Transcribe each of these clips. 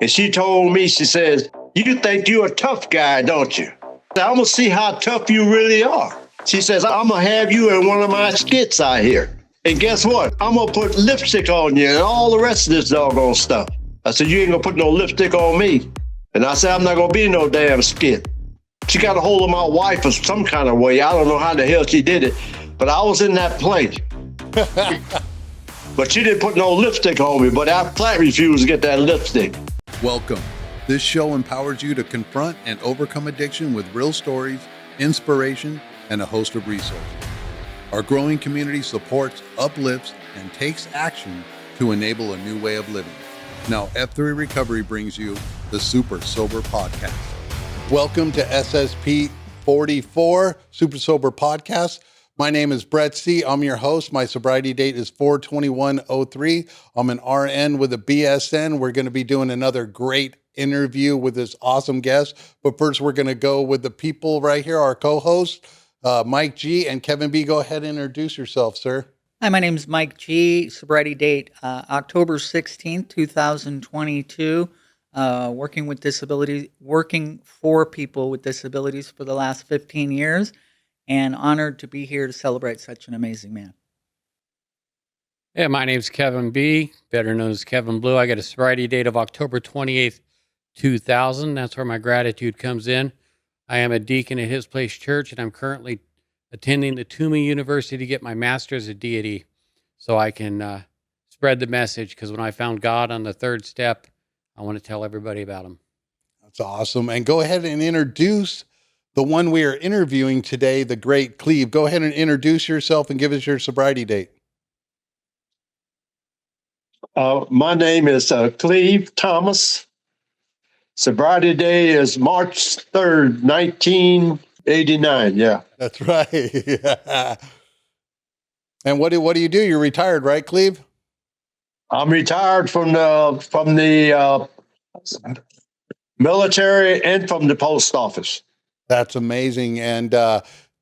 And she told me, she says, "You think you're a tough guy, don't you? I'm going to see how tough you really are." She says, "I'm going to have you in one of my skits out here. And guess what? I'm going to put lipstick on you and all the rest of this doggone stuff." I said, "You ain't going to put no lipstick on me." And I said, "I'm not going to be in no damn skit." She got a hold of my wife in some kind of way. I don't know how the hell she did it, but I was in that play. But she didn't put no lipstick on me, but I flat refused to get that lipstick. Welcome. This show empowers you to confront and overcome addiction with real stories, inspiration, and a host of resources. Our growing community supports, uplifts, and takes action to enable a new way of living. Now, F3 Recovery brings you the Super Sober Podcast. Welcome to SSP 44, Super Sober Podcast. My name is Brett C. I'm your host. My sobriety date is 4/21/03. I'm an RN with a BSN. We're going to be doing another great interview with this awesome guest. But first, we're going to go with the people right here, our co-hosts, Mike G. and Kevin B. Go ahead and introduce yourself, sir. Hi, my name is Mike G. Sobriety date October 16th, 2022. Working for people with disabilities for the last 15 years, and honored to be here to celebrate such an amazing man. Yeah, my name's Kevin B., better known as Kevin Blue. I got a sobriety date of October 28th, 2000. That's where my gratitude comes in. I am a deacon at His Place Church, and I'm currently attending the Toomey University to get my master's of deity so I can spread the message, because when I found God on the third step, I want to tell everybody about him. That's awesome. And go ahead and introduce the one we are interviewing today, the great Cleve. Go ahead and introduce yourself and give us your sobriety date. My name is Cleve Thomas. Sobriety day is March 3rd, 1989. Yeah. That's right. Yeah. And what do you do? You're retired, right, Cleve? I'm retired from the military and from the post office. That's amazing. And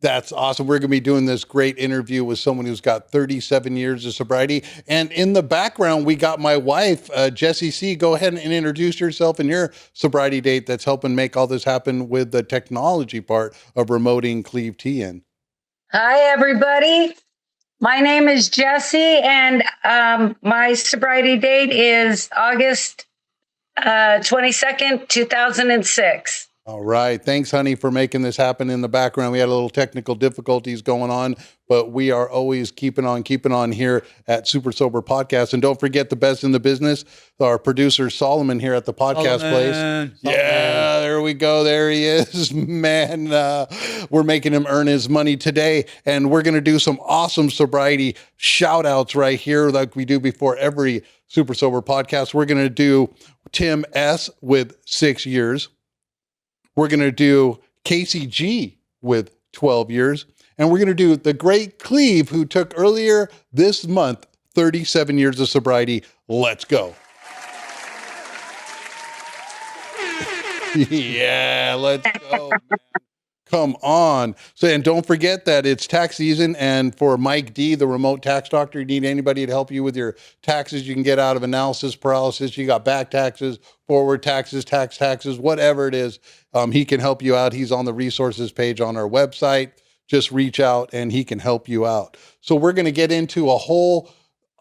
that's awesome. We're going to be doing this great interview with someone who's got 37 years of sobriety. And in the background, we got my wife, Jessie C. Go ahead and introduce yourself and your sobriety date that's helping make all this happen with the technology part of remoting Cleve T in. Hi, everybody. My name is Jessie, and my sobriety date is August 22nd, 2006. All right. Thanks, honey, for making this happen in the background. We had a little technical difficulties going on, but we are always keeping on here at Super Sober Podcast. And don't forget the best in the business, our producer Solomon here at the podcast place. Yeah, there we go. There he is, man. We're making him earn his money today. And we're going to do some awesome sobriety shout outs right here, like we do before every Super Sober Podcast. We're going to do Tim S. with 6 years. We're going to do Casey G with 12 years. And we're going to do the great Cleve, who took earlier this month 37 years of sobriety. Let's go. Yeah, let's go, man. Come on. So, and don't forget that it's tax season. And for Mike D, the remote tax doctor, you need anybody to help you with your taxes. You can get out of analysis paralysis. You got back taxes, forward taxes, taxes, whatever it is. He can help you out. He's on the resources page on our website. Just reach out and he can help you out. So we're going to get into a whole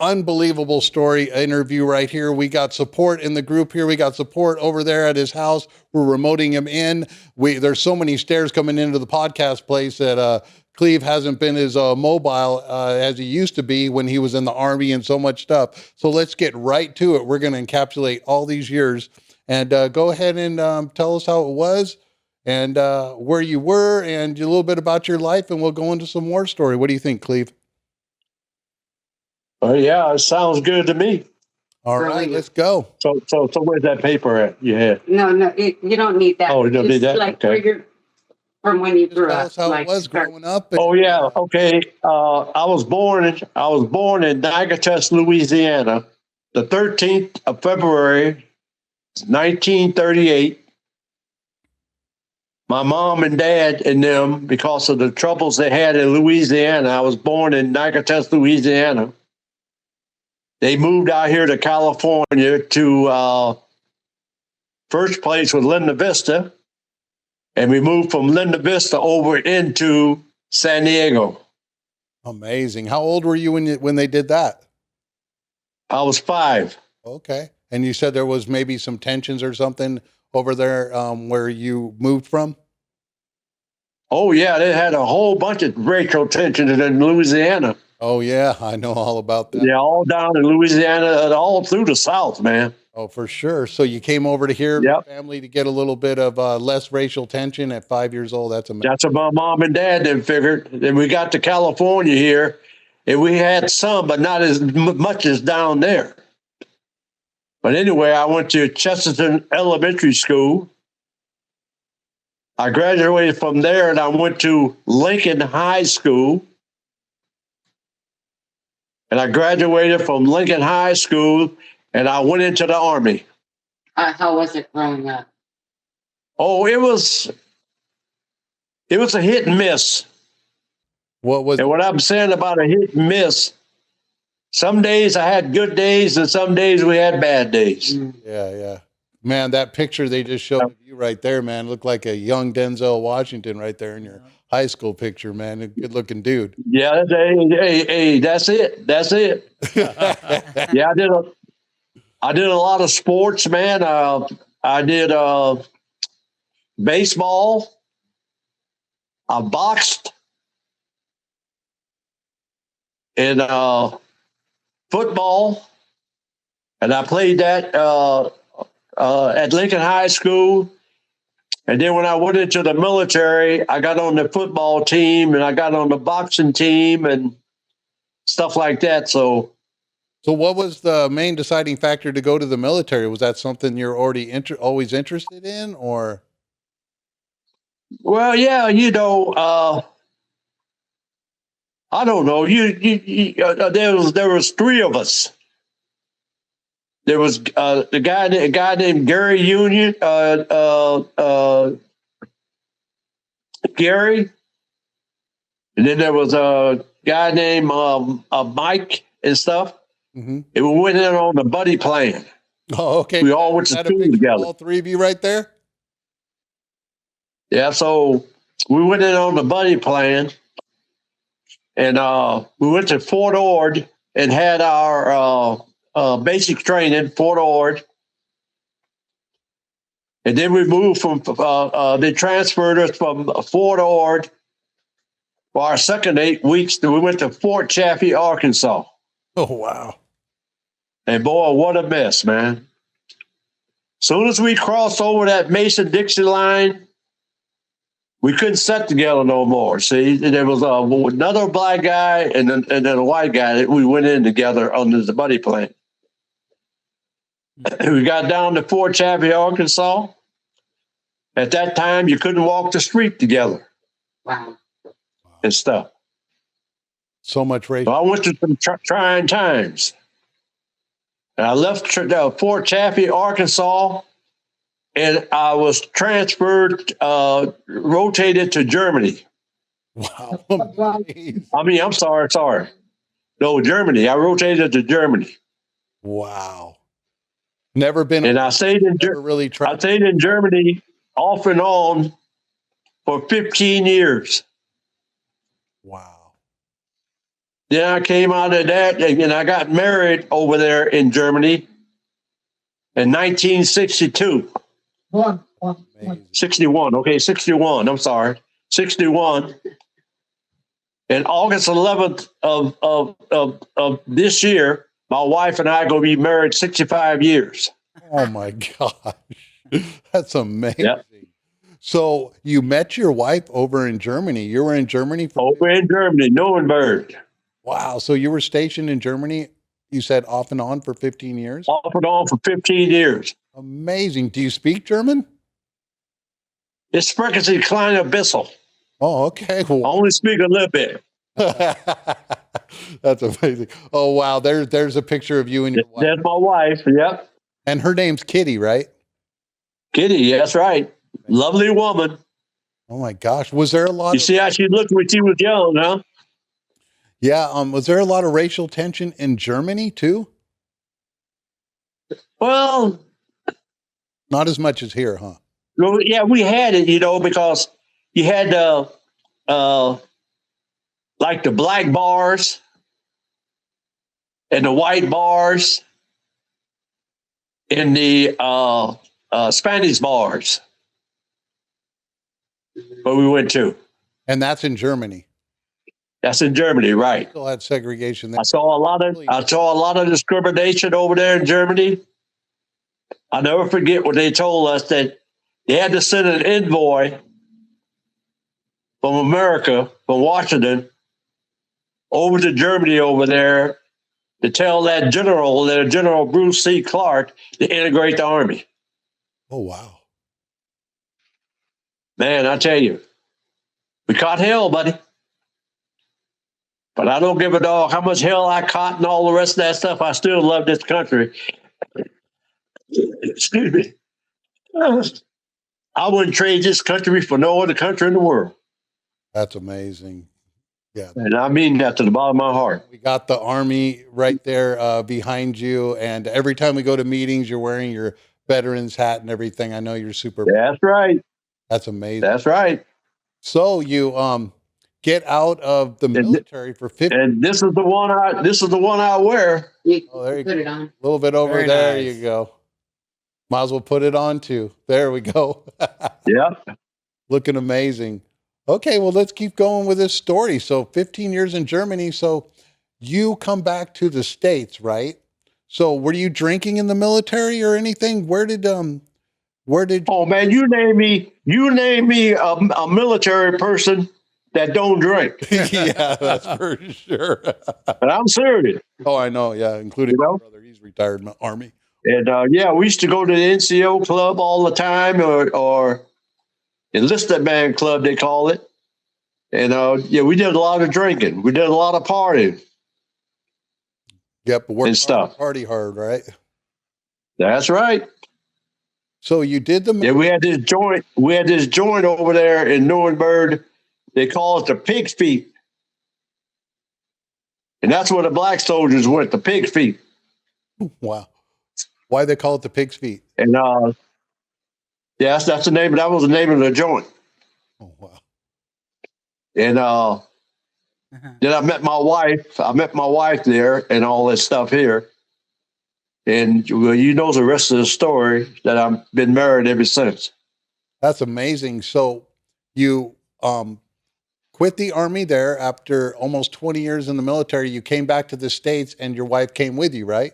unbelievable story interview right here. We got support in the group here. We got support over there at his house. We're remoting him in. There's so many stairs coming into the podcast place that Cleve hasn't been as mobile as he used to be when he was in the Army and so much stuff. So let's get right to it. We're going to encapsulate all these years and go ahead and tell us how it was and where you were and a little bit about your life, and we'll go into some more story. What do you think, Cleve? Yeah, it sounds good to me. All right, let's go. So where's that paper at you had? No, you don't need that. Oh, you don't need that? Like Okay. from when you grew Tell up. us how it was growing up. Oh yeah, okay. I was born in Natchitoches, Louisiana, the 13th of February, 1938. My mom and dad and them, because of the troubles they had in Louisiana, I was born in Natchitoches, Louisiana. They moved out here to California to first place was Linda Vista, and we moved from Linda Vista over into San Diego. Amazing. How old were you when they did that? I was 5. Okay. And you said there was maybe some tensions or something over there where you moved from? Oh, yeah, they had a whole bunch of racial tension in Louisiana. Oh, yeah, I know all about that. Yeah, all down in Louisiana and all through the South, man. Oh, for sure. So you came over to here, Yep. family, to get a little bit of less racial tension at 5 years old. That's amazing. That's what my mom and dad then figured. Then we got to California here, and we had some, but not as much as down there. But anyway, I went to Chesterton Elementary School. I graduated from there, and I went to Lincoln High School. And I graduated from Lincoln High School, and I went into the Army. How was it growing up? Oh, it was a hit and miss. What was And what I'm saying about a hit and miss, some days I had good days, and some days we had bad days. Yeah. Man, that picture they just showed of you right there, man, looked like a young Denzel Washington right there in your high school picture, man. A good looking dude. Yeah, hey, that's it. That's it. Yeah, I did a lot of sports, man. I did baseball. I boxed, and football, and I played that at Lincoln High School. And then when I went into the military, I got on the football team, and I got on the boxing team and stuff like that. So what was the main deciding factor to go to the military? Was that something you're already always interested in, or? well, yeah, I don't know. There was 3 of us. There was a guy named Gary Union, Gary, and then there was a guy named Mike and stuff. Mm-hmm. And we went in on the buddy plan. Oh, okay. We all went to Is that a school picture of together. all 3 of you right there? Yeah, so we went in on the buddy plan, and we went to Fort Ord and had our basic training, Fort Ord. And then we moved from, they transferred us from Fort Ord for our second 8 weeks. We went to Fort Chaffee, Arkansas. Oh, wow. And boy, what a mess, man. Soon as we crossed over that Mason-Dixie line, we couldn't sit together no more. See, there was another black guy and then a white guy that we went in together under the buddy plan. We got down to Fort Chaffee, Arkansas. At that time, you couldn't walk the street together. Wow. And stuff. So much race. So I went to some trying times. And I left Fort Chaffee, Arkansas, and I was transferred, rotated to Germany. Wow. I'm sorry. No, Germany. I rotated to Germany. Wow. Never been. And I stayed in really tried. I stayed in Germany off and on for 15 years. Wow. Then I came out of that and I got married over there in Germany in 1962. 61. Okay, 61. I'm sorry. 61. And August 11th of this year, my wife and I are going to be married 65 years. Oh my gosh. That's amazing. Yep. So you met your wife over in Germany. You were in Germany over in Germany, Nuremberg. Wow. So you were stationed in Germany, you said off and on for 15 years? Off and on for 15 years. Amazing. Do you speak German? It's sprechen Sie kleine Bissel. Oh, okay. Well, I only speak a little bit. That's amazing. Oh, wow. There's a picture of you and your wife. That's my wife. Yep. And her name's Kitty, right? Kitty, that's right. Lovely woman. Oh my gosh. Was there a lot You see how she looked when she was young, huh? Yeah. Was there a lot of racial tension in Germany too? Well, Not as much as here, huh? Well, yeah, we had it, because you had like the black bars and the white bars and the Spanish bars where we went to. And that's in Germany. That's in Germany, right? Still had segregation there. I saw a lot of discrimination over there in Germany. I'll never forget when they told us that they had to send an envoy from America, from Washington, over to Germany over there to tell that General Bruce C. Clark, to integrate the Army. Oh, wow. Man, I tell you, we caught hell, buddy. But I don't give a dog how much hell I caught and all the rest of that stuff. I still love this country. Excuse me. I wouldn't trade this country for no other country in the world. That's amazing. Yeah. And I mean that to the bottom of my heart. We got the Army right there behind you. And every time we go to meetings, you're wearing your veterans hat and everything. I know you're super. That's right. That's amazing. That's right. So you get out of the military for 50. And this is the one I wear. Oh, there you Put go. it on. A little bit over Very there. nice. You go. Might as well put it on too. There we go. Yeah. Looking amazing. Okay, well, let's keep going with this story. So 15 years in Germany. So you come back to the States, right? So were you drinking in the military or anything? Where did Oh man, you name me a military person that don't drink. Yeah, that's for sure. But I'm serious. Oh, I know. Yeah, including my brother. He's retired in the Army. And yeah, we used to go to the NCO club all the time, or enlisted man club they call it. And yeah, we did a lot of drinking. We did a lot of partying. Yep, work And stuff. hard, party hard, right? That's right. So you did the Yeah, we had this joint. We had this joint over there in Nuremberg. They call it the Pig's Feet, and that's where the black soldiers went. The Pig's Feet. Wow. Why they call it the Pig's Feet? And yeah, that's the name. That was the name of the joint. Oh, wow. And then I met my wife. I met my wife there, and all this stuff here. And well, you know the rest of the story, that I've been married ever since. That's amazing. So you quit the Army there after almost 20 years in the military. You came back to the States and your wife came with you, right?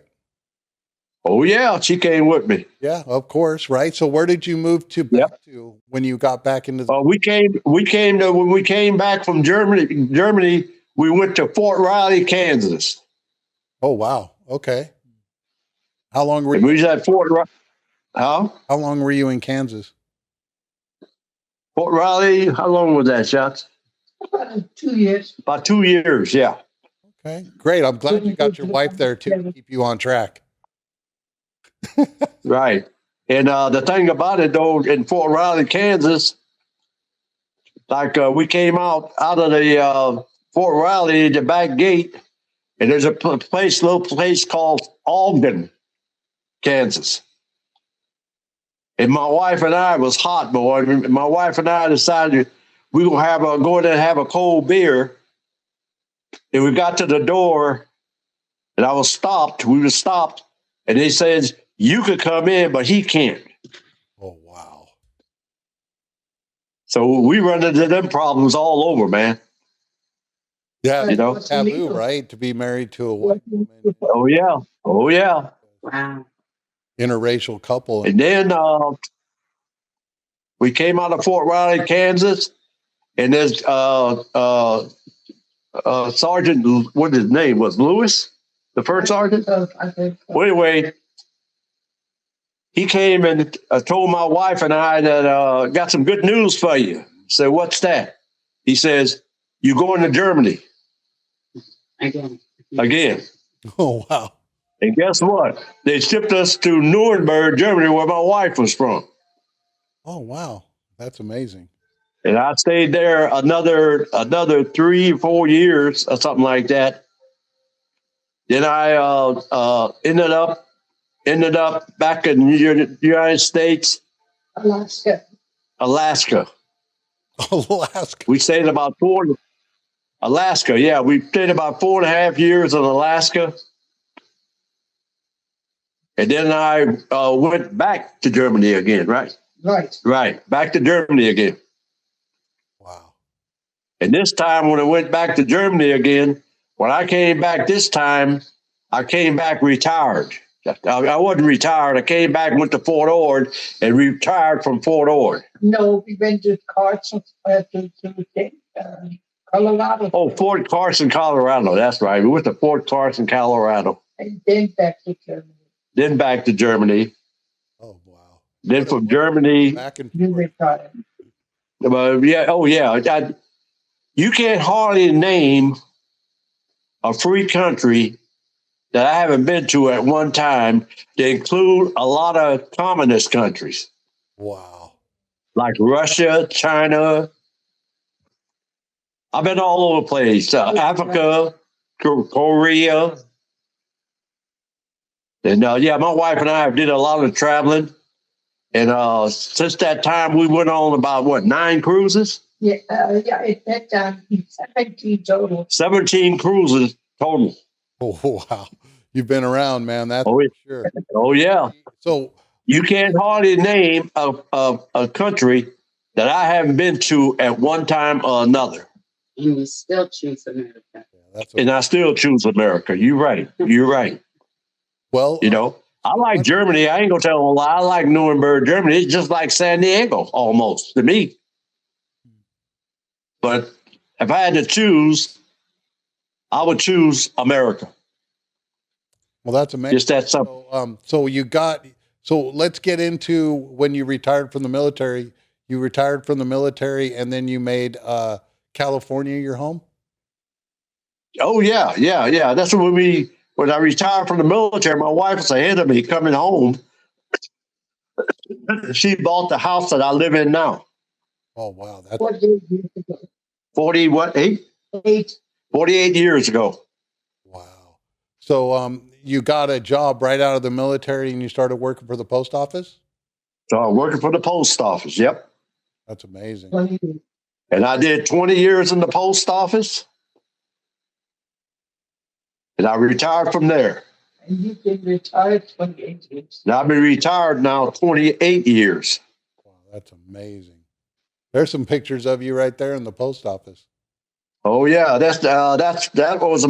Oh yeah, she came with me. Yeah, of course, right? So where did you move to back to when you got back into the When we came back from Germany, we went to Fort Riley, Kansas. Oh, wow. Okay. How long were And we you? was at Fort Riley. How Long were you in Kansas? Fort Riley? How long was that, Shots? About 2 years. About 2 years, yeah. Okay, great. I'm glad you got your wife there too to keep you on track. Right. And the thing about it, though, in Fort Riley, Kansas, like we came out of the Fort Riley, the back gate, and there's a little place called Ogden, Kansas. And my wife and I was hot, boy. My wife and I decided we were going to go in and have a cold beer. And we got to the door, and I was stopped. We were stopped, and they said, "You could come in, but he can't." Oh, wow. So we run into them problems all over, man. Yeah, You know? it's taboo, right? To be married to a white woman, Oh yeah, oh yeah. Wow. interracial couple. And then we came out of Fort Riley, Kansas, and there's Sergeant, what his name was, Lewis, the first sergeant. I think so. Well, anyway, he came and told my wife and I that got some good news for you. Said, "What's that?" He says, "You're going to Germany Again. again." Oh, wow. And guess what? They shipped us to Nuremberg, Germany, where my wife was from. Oh, wow. That's amazing. And I stayed there another 3 or 4 years or something like that. Then I ended up ended up back in the United States, Alaska. Alaska. Alaska. We stayed about Alaska, yeah. We stayed about 4.5 years in Alaska. And then I went back to Germany again, right? Right. Right. Back to Germany again. Wow. And this time when I went back to Germany again, when I came back this time, I came back retired. I wasn't retired. I came back, went to Fort Ord, and retired from Fort Ord. No, we went to Carson, Colorado. Oh, Fort Carson, Colorado. That's right. We went to Fort Carson, Colorado. And then back to Germany. Then back to Germany. Oh, wow. Then from Germany. Back and You forth. retired. Yeah. Oh, yeah. You can't hardly name a free country that I haven't been to at one time to include a lot of communist countries Wow. like Russia, China. I've been all over the place. Africa, Korea. And yeah, my wife and I did a lot of traveling. And since that time, we went on about, 9 cruises? Yeah, at that time, 17 total. 17 cruises total. Oh, wow. You've been around, man. That's Oh, for yeah. sure. Oh, yeah. So You can't hardly name a country that I haven't been to at one time or another. And you still choose America. yeah, that's And I still choose America. You're right. You're right. well, You know, I like Germany. I ain't gonna tell a lie. I like Nuremberg, Germany. It's just like San Diego almost to me. But if I had to choose, I would choose America. well, that's amazing. Just that simple. So let's get into when you retired from the military. You retired from the military and then you made California your home? Oh yeah. That's when I retired from the military, my wife was ahead of me coming home. She bought the house that I live in now. Oh, wow. That's 48 years ago. 48 years ago. wow. So you got a job right out of the military and you started working for the post office? So I'm working for the post office. Yep. That's amazing. 20 years. And I did 20 years in the post office. And I retired from there. And you've been retired 28 years. And I've been retired now 28 years. Wow, that's amazing. There's some pictures of you right there in the post office. Oh yeah, that was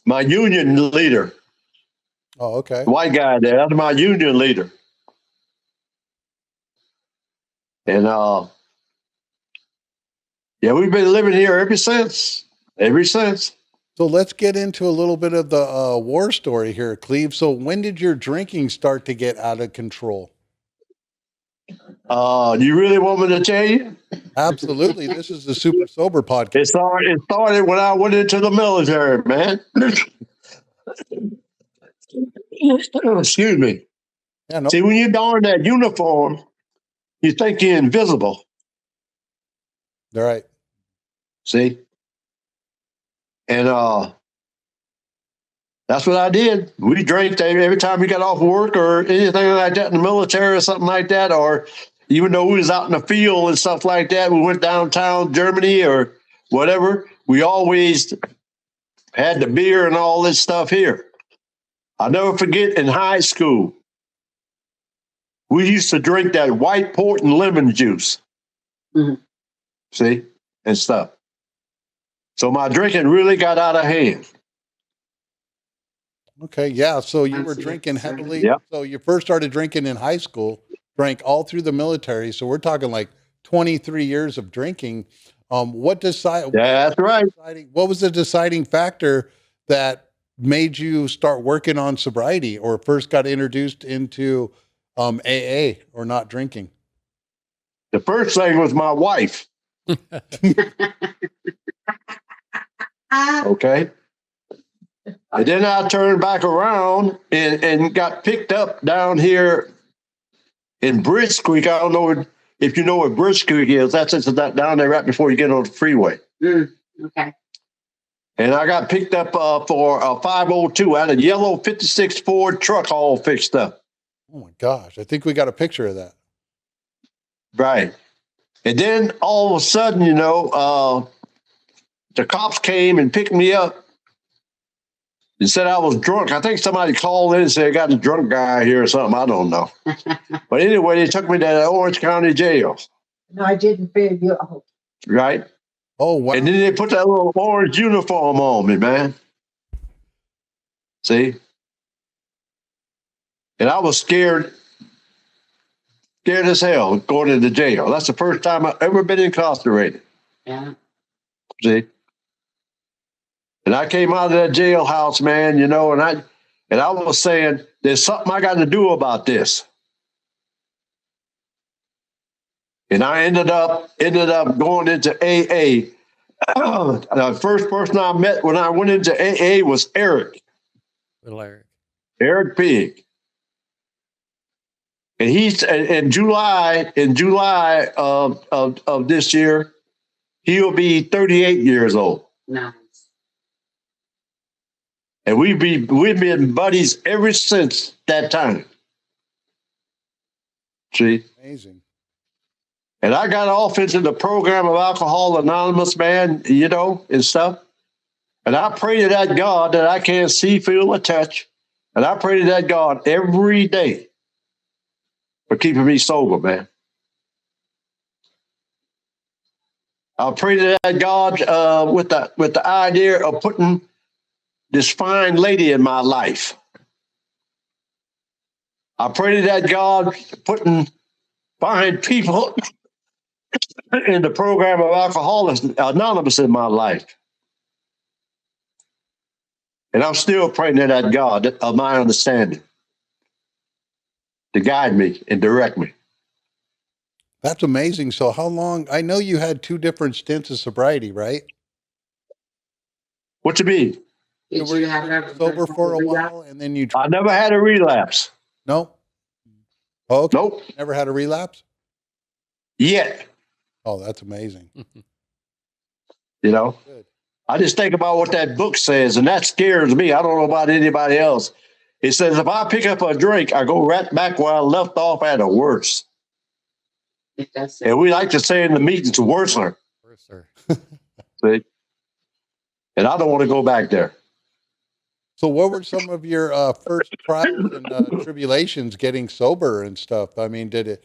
my union leader. Oh, okay. White guy there. That's my union leader. And yeah, we've been living here ever since. Ever since. So let's get into a little bit of the war story here, Cleve. So when did your drinking start to get out of control? Do you really want me to tell you? Absolutely. This is the Super Sober podcast. It started when I went into the military, man. Excuse me. Yeah, no, See, when you don that uniform, you think you're invisible. all right. See? And that's what I did. We drank every time we got off work or anything like that in the military or something like that, or even though we was out in the field and stuff like that, we went downtown Germany or whatever, we always had the beer and all this stuff here. I'll never forget in high school, we used to drink that white port and lemon juice. Mhm. See? And stuff. So my drinking really got out of hand. Okay. Yeah. So you were Absolutely. drinking heavily. Yep. So you first started drinking in high school, drank all through the military. So we're talking like 23 years of drinking. What was That's right. the deciding factor that made you start working on sobriety or first got introduced into AA or not drinking? The first thing was my wife. Okay. And then I turned back around and got picked up down here in Bridge Creek. I don't know if you know what Bridge Creek is. That's down there right before you get on the freeway. Okay. And I got picked up for a 502. I had a yellow 56 Ford truck all fixed up. Oh my gosh. I think we got a picture of that. Right. And then all of a sudden, the cops came and picked me up and said I was drunk. I think somebody called in and said, I got a drunk guy here or something. I don't know. But anyway, they took me to the Orange County jail. No, I didn't feel you out. Right. Oh, wow. And then they put that little orange uniform on me, man. See? And I was scared as hell going into jail. That's the first time I've ever been incarcerated. Yeah. See? And I came out of that jailhouse, man, and I was saying, there's something I got to do about this. And I ended up going into AA. The first person I met when I went into AA was Eric. Little Eric. Eric Pig. And he's in July of this year, he'll be 38 years old. Nice. And we've been buddies ever since that time. See? Amazing. And I got off into the program of Alcohol Anonymous, man, and stuff. And I pray to that God that I can't see, feel, or touch. And I pray to that God every day for keeping me sober, man. I pray to that God with the idea of putting this fine lady in my life. I pray to that God putting fine people in the program of Alcoholics Anonymous in my life. And I'm still praying to that God of my understanding to guide me and direct me. That's amazing. So how long? I know you had 2 different stints of sobriety, right? What you mean? Did you have Sober for a while and then you... I never had a relapse. No? Oh, okay. Nope. Never had a relapse? Yet. Oh, that's amazing. Good. I just think about what that book says, and that scares me. I don't know about anybody else. It says if I pick up a drink, I go right back where I left off at or worse. It does. And we like to say in the meetings, worser. Worser. See? And I don't want to go back there. So what were some of your first trials and tribulations getting sober and stuff? I mean, did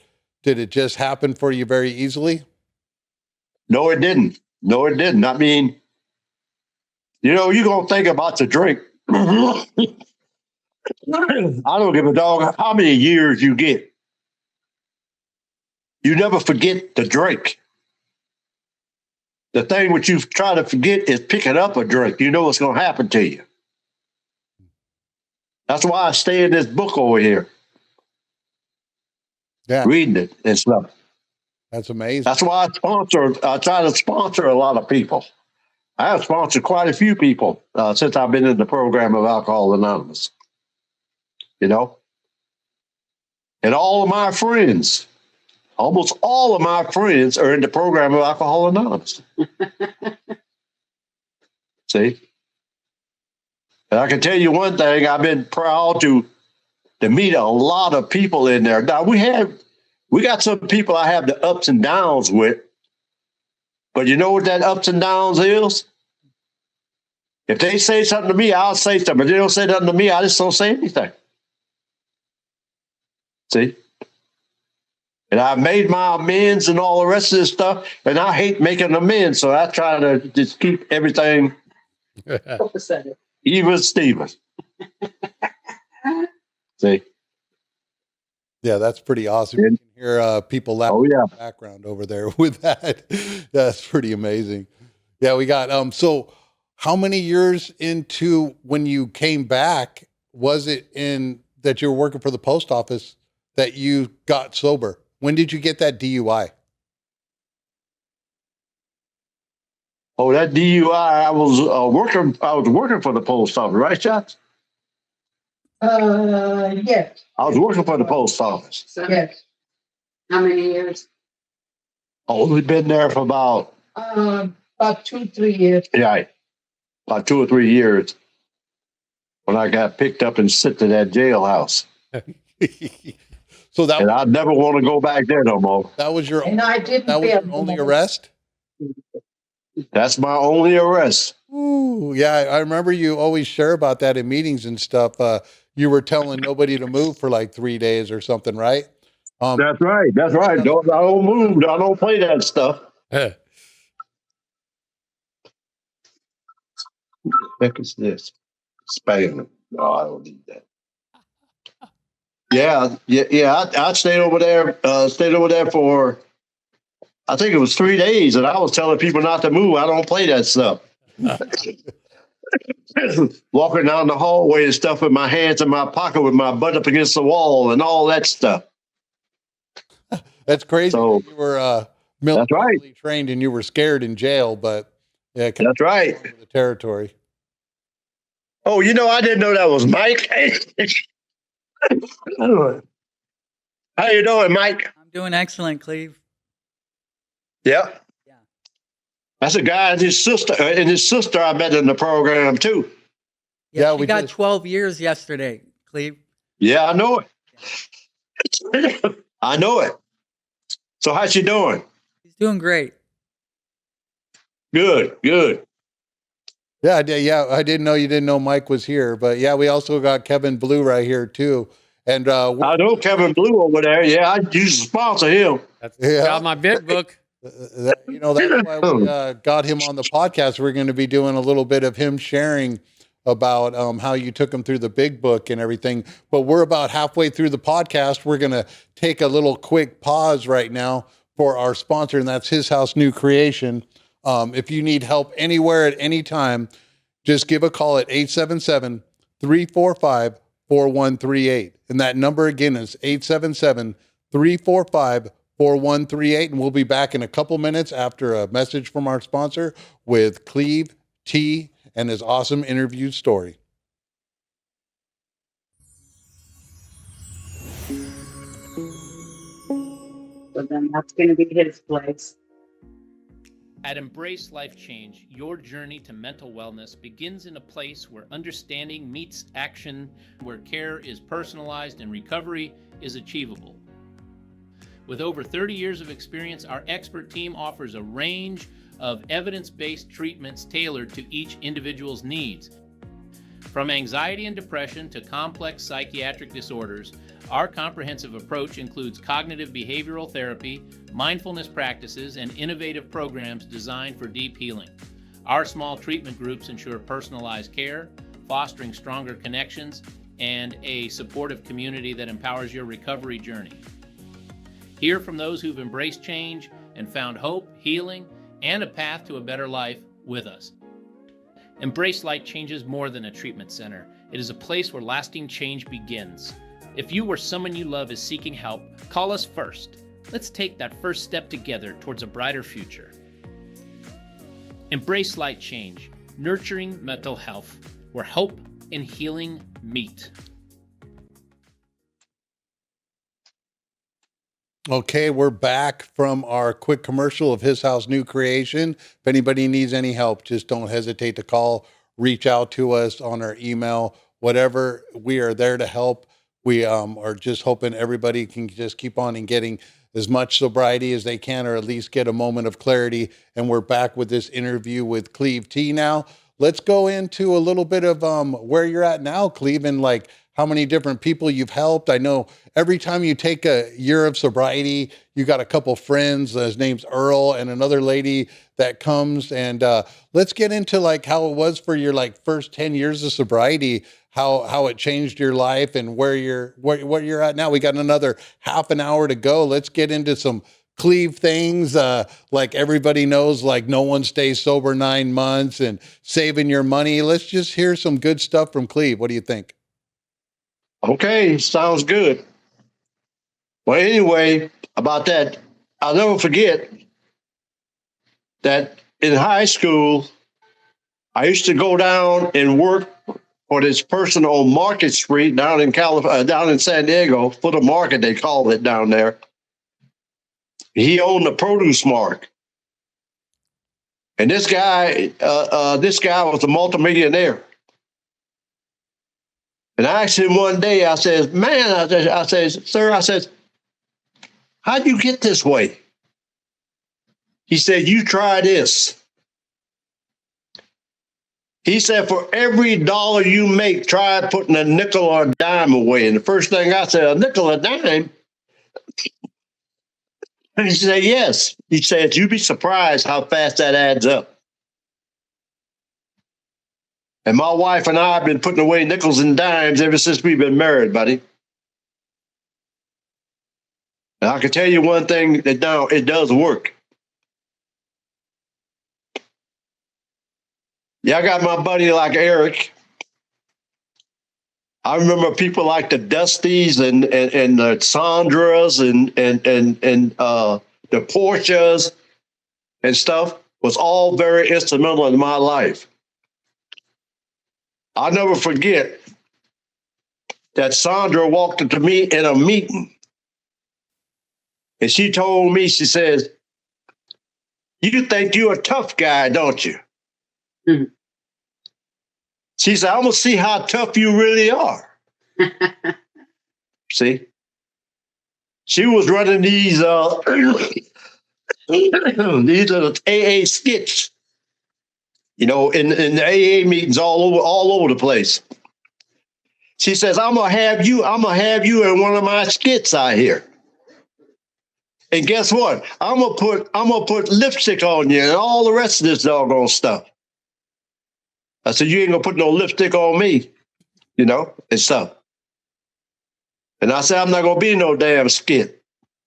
it just happen for you very easily? No, it didn't. I mean, you're going to think about the drink. I don't give a dog how many years you get. You never forget the drink. The thing which you try to forget is picking up a drink. You know what's going to happen to you. That's why I stay in this book over here. Yeah. Reading it and stuff. That's amazing. That's why I try to sponsor a lot of people. I have sponsored quite a few people since I've been in the program of Alcohol Anonymous. And all of my friends, almost all of my friends are in the program of Alcohol Anonymous. See? And I can tell you one thing, I've been proud to meet a lot of people in there. Now, we got some people I have the ups and downs with, but you know what that ups and downs is? If they say something to me, I'll say something. If they don't say nothing to me, I just don't say anything. See? And I've made my amends and all the rest of this stuff, and I hate making amends, so I try to just keep everything even Steven. See? Yeah, that's pretty awesome. You can hear people laughing in the background over there with that. That's pretty amazing. Yeah, we got so how many years into when you came back was it in that you were working for the post office that you got sober? When did you get that DUI? Oh, that DUI, I was working for the post office, right, Shots? Yes. I was working for the post office. Yes. How many years? Oh, we've been there for about 2-3 years. Yeah. about 2 or 3 years when I got picked up and sent to that jailhouse. So And I never want to go back there no more. that was your And I didn't that was feel your only arrest? That's my only arrest. Ooh, yeah, I remember you always share about that in meetings and stuff. You were telling nobody to move for like 3 days or something, right? That's right. That's right. I don't move. I don't play that stuff. Eh, Heck is this? Spam. No, I don't need that. Yeah. I stayed over there. Stayed over there for, I think it was 3 days, and I was telling people not to move. I don't play that stuff. Walking down the hallway and stuff with my hands in my pocket with my butt up against the wall and all that stuff. That's crazy. So, You were that's right. militarily trained and you were scared in jail, but yeah, That's right. the territory. Oh, I didn't know that was Mike. How you doing, Mike? I'm doing excellent, Cleve. Yeah. Yeah. That's a guy and his sister. I met in the program too. Yeah, She we got did. 12 years yesterday, Cleve. Yeah, I know it. I know it. So how's she doing? She's doing great. Good. Yeah, I didn't know you didn't know Mike was here, but yeah, we also got Kevin Blue right here too. And I know Kevin Blue over there. Yeah, I used to sponsor him. That's Yeah. got my bid book. that's why we got him on the podcast. We're going to be doing a little bit of him sharing about how you took him through the big book and everything. But we're about halfway through the podcast. We're going to take a little quick pause right now for our sponsor, and that's His House New Creation. If you need help anywhere at any time, just give a call at 877-345-4138. And that number again is 877-345-4138. And we'll be back in a couple minutes after a message from our sponsor with Cleve T and his awesome interview story. So then that's going to be his place. At Embrace Life Change, your journey to mental wellness begins in a place where understanding meets action, where care is personalized and recovery is achievable. With over 30 years of experience, our expert team offers a range of evidence-based treatments tailored to each individual's needs. From anxiety and depression to complex psychiatric disorders, our comprehensive approach includes cognitive behavioral therapy, mindfulness practices, and innovative programs designed for deep healing. Our small treatment groups ensure personalized care, fostering stronger connections, and a supportive community that empowers your recovery journey. Hear from those who've embraced change and found hope, healing, and a path to a better life with us. Embrace Life Change is more than a treatment center. It is a place where lasting change begins. If you or someone you love is seeking help, call us first. Let's take that first step together towards a brighter future. Embrace Light Change, nurturing mental health, where hope and healing meet. Okay, we're back from our quick commercial of His House New Creation. If anybody needs any help, just don't hesitate to call, reach out to us on our email, whatever. We are there to help. We are just hoping everybody can just keep on and getting as much sobriety as they can, or at least get a moment of clarity. And we're back with this interview with Cleve T now. Let's go into a little bit of where you're at now, Cleve, and like how many different people you've helped. I know every time you take a year of sobriety, you got a couple friends. His name's Earl and another lady that comes. And let's get into like how it was for your like first 10 years of sobriety, how it changed your life and where you're at now. We got another half an hour to go. Let's get into some Cleve things. Like everybody knows, like no one stays sober 9 months and saving your money. Let's just hear some good stuff from Cleve. What do you think? Okay, sounds good. Well, anyway, about that, I'll never forget that in high school, I used to go down and work for this person on Market Street down in down in San Diego, for the market, they called it down there. He owned the produce mart. And this guy was a multimillionaire. And I asked him one day, I said, man, I said, sir, I said, how'd you get this way? He said, you try this. He said, for every dollar you make, try putting a nickel or a dime away. And the first thing I said, a nickel or a dime? And he said, yes. He said, you'd be surprised how fast that adds up. And my wife and I have been putting away nickels and dimes ever since we've been married, buddy. And I can tell you one thing, that now it does work. Yeah, I got my buddy like Eric. I remember people like the Dusties and the Sandras and the Portias and stuff was all very instrumental in my life. I'll never forget that Sandra walked into me in a meeting. And she told me, she says, you think you're a tough guy, don't you? Mm-hmm. She said, I'm going to see how tough you really are. See? She was running these these little AA skits, you know, in the AA meetings all over the place. She says, I'm gonna have you in one of my skits out here. And guess what? I'm gonna put lipstick on you and all the rest of this doggone stuff. I said, you ain't gonna put no lipstick on me, you know, and stuff. And I said, I'm not gonna be no damn skit.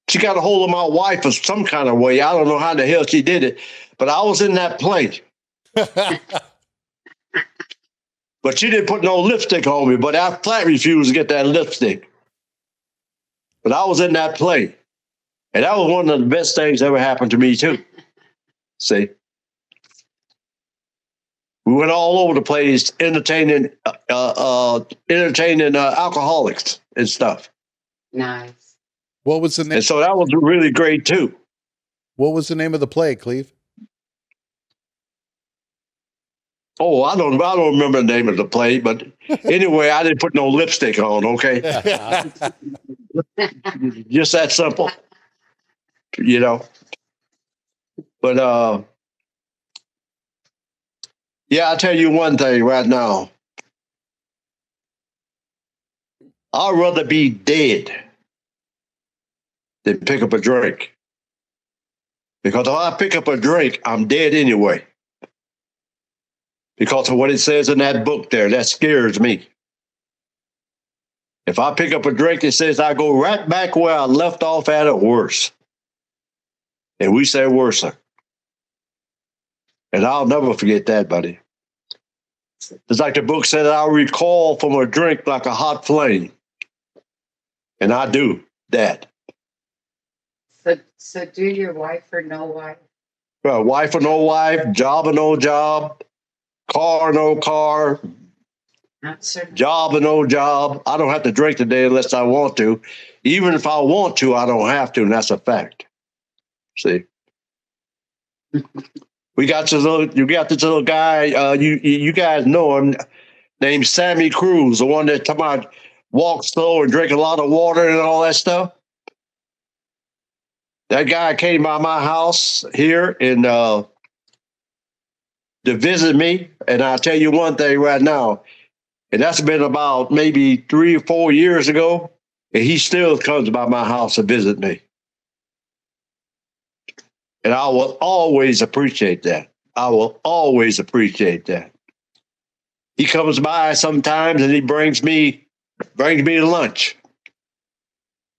She got a hold of my wife in some kind of way. I don't know how the hell she did it, but I was in that play. But she didn't put no lipstick on me, but I flat refused to get that lipstick. But I was in that play. And that was one of the best things that ever happened to me too. See? We went all over the place entertaining alcoholics and stuff. Nice. What was the name? And so that was really great too. What was the name of the play, Cleve? Oh, I don't remember the name of the play, but anyway, I didn't put no lipstick on, okay? Just that simple. You know. But yeah, I'll tell you one thing right now. I'd rather be dead than pick up a drink. Because if I pick up a drink, I'm dead anyway. Because of what it says in that book there, that scares me. If I pick up a drink, it says I go right back where I left off at it worse. And we say worser. And I'll never forget that, buddy. It's like the book said, I'll recall from a drink like a hot flame. And I do that. So do your wife or no wife? Wife or no wife, job or no job, car or no car, job or no job. I don't have to drink today unless I want to. Even if I want to, I don't have to, and that's a fact. See? You got this little guy, you guys know him, named Sammy Cruz, the one that talking about walk slow and drink a lot of water and all that stuff. That guy came by my house here to visit me, and I'll tell you one thing right now, and that's been about maybe 3 or 4 years ago, and he still comes by my house to visit me. And I will always appreciate that. I will always appreciate that. He comes by sometimes and he brings me lunch.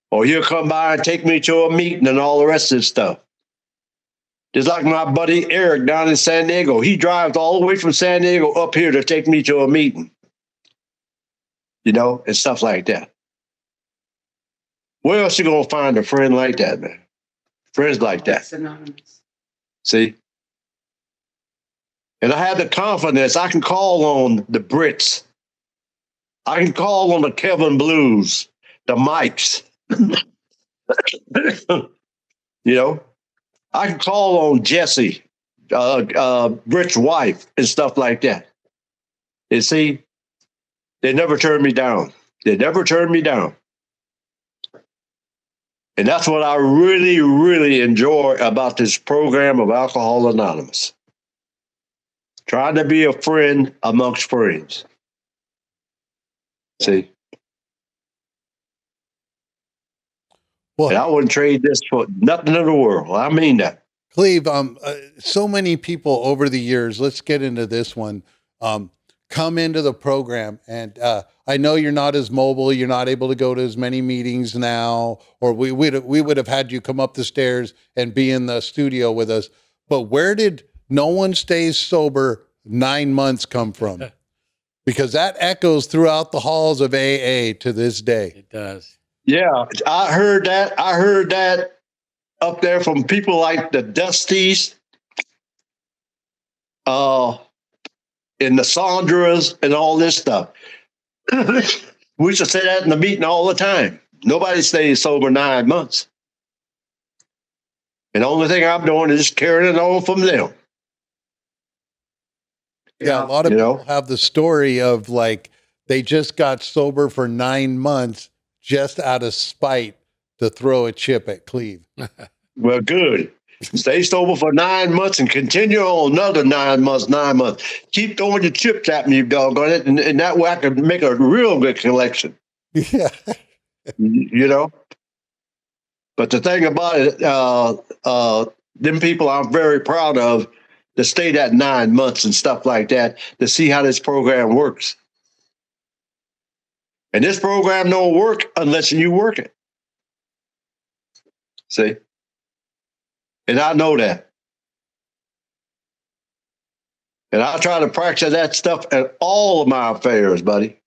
Or he'll come by and take me to a meeting and all the rest of this stuff. Just like my buddy Eric down in San Diego. He drives all the way from San Diego up here to take me to a meeting. You know, and stuff like that. Where else you going to find a friend like that, man? Friends like that. It's anonymous. See? And I have the confidence I can call on the Brits. I can call on the Kevin Blues, the Mikes. You know, I can call on Jesse, rich wife and stuff like that. You see, they never turned me down. They never turned me down. And that's what I really, really enjoy about this program of Alcohol Anonymous. Trying to be a friend amongst friends. See? Well, And I wouldn't trade this for nothing in the world. I mean that. Cleve, so many people over the years, let's get into this one, come into the program. And I know you're not as mobile. You're not able to go to as many meetings now, or we would have had you come up the stairs and be in the studio with us. But where did "No One Stays Sober 9 months" come from? Because that echoes throughout the halls of AA to this day. It does. Yeah, I heard that. I heard that up there from people like the Dusties, and the Sandras and all this stuff. We used to say that in the meeting all the time. Nobody stays sober 9 months. And the only thing I'm doing is just carrying it on from them. Yeah, a lot of people have the story of like they just got sober for 9 months just out of spite to throw a chip at Cleve. Well, good. Stay sober for 9 months and continue on another 9 months, 9 months. Keep throwing your chips at me, you doggone it, and that way I can make a real good collection. Yeah. You know? But the thing about it, them people I'm very proud of to stay that 9 months and stuff like that to see how this program works. And this program don't work unless you work it. See? And I know that. And I try to practice that stuff at all of my affairs, buddy.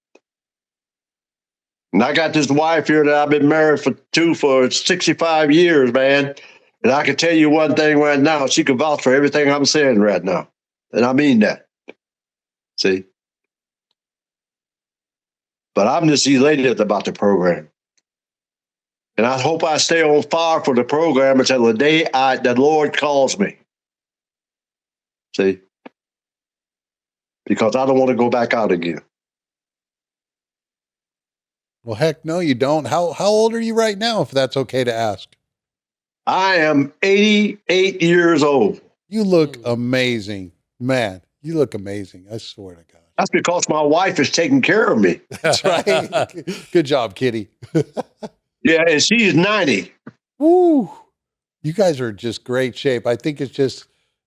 And I got this wife here that I've been married for 65 years, man. And I can tell you one thing right now, she can vouch for everything I'm saying right now. And I mean that. See? But I'm just elated about the program. And I hope I stay on fire for the program until the day the Lord calls me. See? Because I don't want to go back out again. Well, heck no, you don't. How old are you right now, if that's okay to ask? I am 88 years old. You look amazing. Man, you look amazing. I swear to God. That's because my wife is taking care of me. That's right. Good job, Kitty. Yeah, and she's 90. Woo. You guys are just great shape. I think it's just,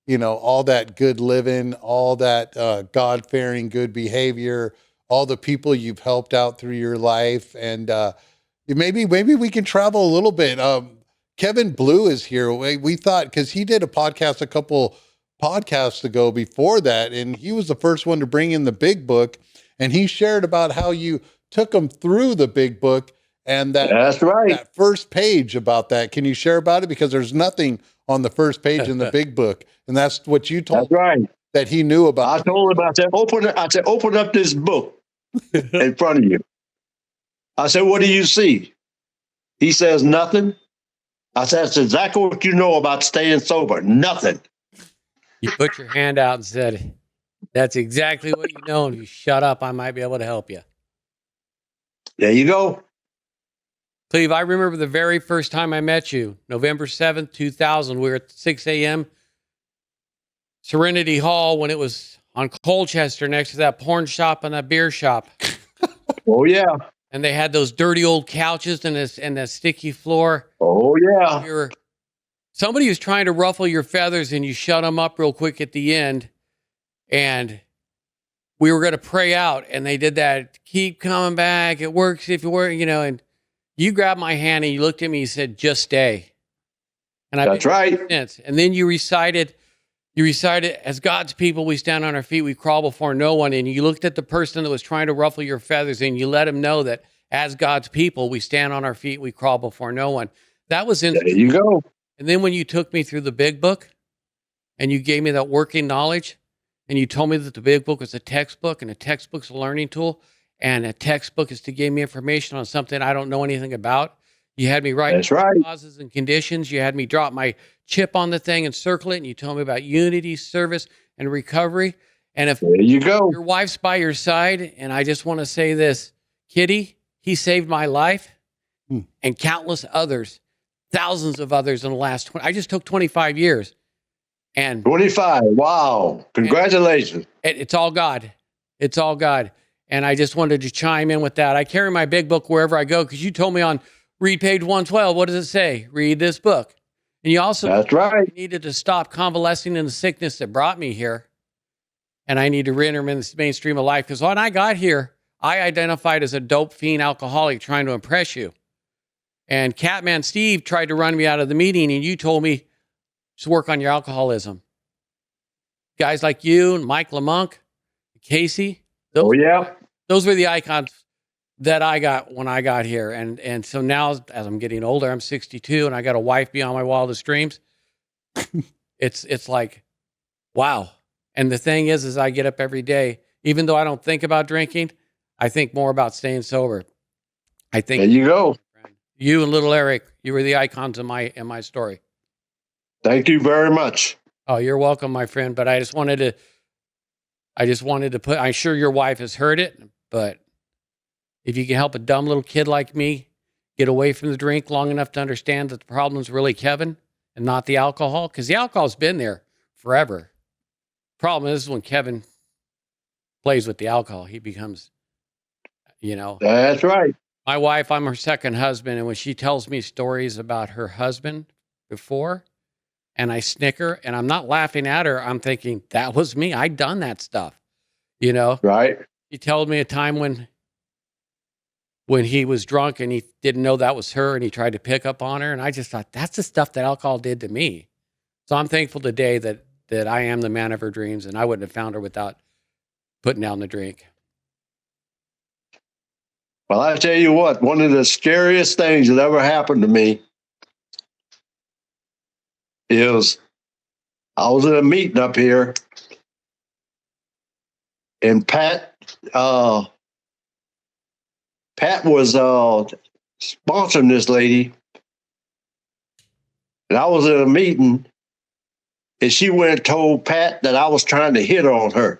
all that good living, all that God-fearing good behavior, all the people you've helped out through your life. And maybe we can travel a little bit. Kevin Blue is here. We thought, because he did a podcast a couple podcasts ago before that, and he was the first one to bring in the big book. And he shared about how you took him through the big book. And that's right. That first page about that. Can you share about it? Because there's nothing on the first page in the big book. And that's what you told That's right. that he knew about. I told him, I said, open up this book in front of you. I said, what do you see? He says, nothing. I said, that's exactly what you know about staying sober. Nothing. You put your hand out and said, that's exactly what you know. And you shut up, I might be able to help you. There you go. Cleve, I remember the very first time I met you, November 7th, 2000. We were at 6 a.m. Serenity Hall when it was on Colchester next to that porn shop and that beer shop. Oh, yeah. And they had those dirty old couches and that sticky floor. Oh, yeah. Somebody was trying to ruffle your feathers and you shut them up real quick at the end. And we were going to pray out. And they did that, keep coming back. It works if you work, and you grabbed my hand and you looked at me and said, just stay. And That's right. And then you recited, as God's people, we stand on our feet, we crawl before no one. And you looked at the person that was trying to ruffle your feathers and you let him know that as God's people, we stand on our feet, we crawl before no one. That was in. There you go. And then when you took me through the big book and you gave me that working knowledge and you told me that the big book was a textbook and a textbook's a learning tool and a textbook is to give me information on something I don't know anything about. You had me write That's right. causes and conditions. You had me drop my chip on the thing and circle it. And you told me about unity, service, and recovery. And if There you go. your wife's by your side, and I just want to say this, Kitty, he saved my life and countless others, thousands of others in the last 20. I just took 25 years. And 25. Wow. Congratulations. it's all God. It's all God. And I just wanted to chime in with that. I carry my big book wherever I go because you told me on read page 112. What does it say? Read this book. And you also That's right. needed to stop convalescing in the sickness that brought me here. And I need to re-enter in the mainstream of life because when I got here, I identified as a dope fiend alcoholic trying to impress you. And Catman Steve tried to run me out of the meeting, and you told me to work on your alcoholism. Guys like you and Mike LeMonk, Casey, those were the icons that I got when I got here. And so now, as I'm getting older, I'm 62, and I got a wife beyond my wildest dreams. It's like, wow. And the thing is I get up every day, even though I don't think about drinking, I think more about staying sober. I think There you go. you and little Eric, you were the icons in my story. Thank you very much. Oh, you're welcome, my friend. But I just wanted to put, I'm sure your wife has heard it, but if you can help a dumb little kid like me get away from the drink long enough to understand that the problem's really Kevin and not the alcohol, because the alcohol's been there forever. Problem is when Kevin plays with the alcohol, he becomes, That's right. my wife, I'm her second husband. And when she tells me stories about her husband before, and I snicker, and I'm not laughing at her, I'm thinking, that was me. I'd done that stuff, Right. She told me a time when he was drunk and he didn't know that was her and he tried to pick up on her. And I just thought, that's the stuff that alcohol did to me. So I'm thankful today that I am the man of her dreams, and I wouldn't have found her without putting down the drink. Well, I tell you what, one of the scariest things that ever happened to me is I was at a meeting up here, and Pat was sponsoring this lady, and I was at a meeting, and she went and told Pat that I was trying to hit on her.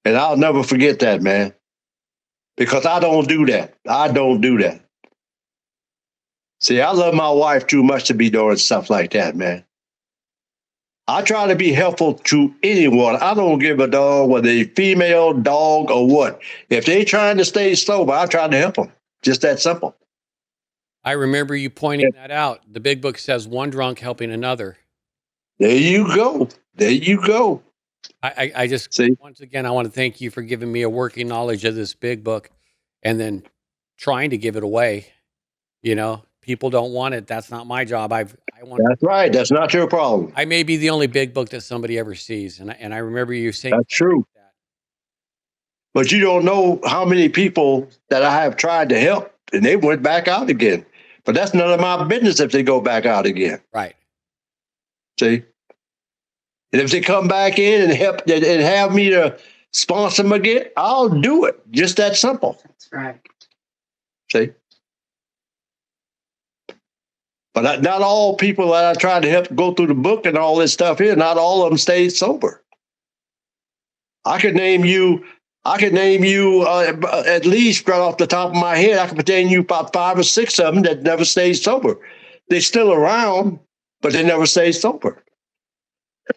And I'll never forget that, man, because I don't do that. I don't do that. See, I love my wife too much to be doing stuff like that, man. I try to be helpful to anyone. I don't give a dog whether they're female, dog, or what. If they're trying to stay sober, I try to help them. Just that simple. I remember you pointing that out. The big book says one drunk helping another. There you go. There you go. I just, See? once again, I want to thank you for giving me a working knowledge of this big book and then trying to give it away. People don't want it. That's not my job. I want. That's right. That's not your problem. I may be the only big book that somebody ever sees. And I remember you saying That's true. like that. But you don't know how many people that I have tried to help and they went back out again. But that's none of my business if they go back out again. Right. See? And if they come back in and help and have me to sponsor them again, I'll do it. Just that simple. That's right. See? But not all people that I try to help go through the book and all this stuff here, not all of them stayed sober. I could name you at least right off the top of my head. I could name you about 5 or 6 of them that never stayed sober. They're still around, but they never stayed sober.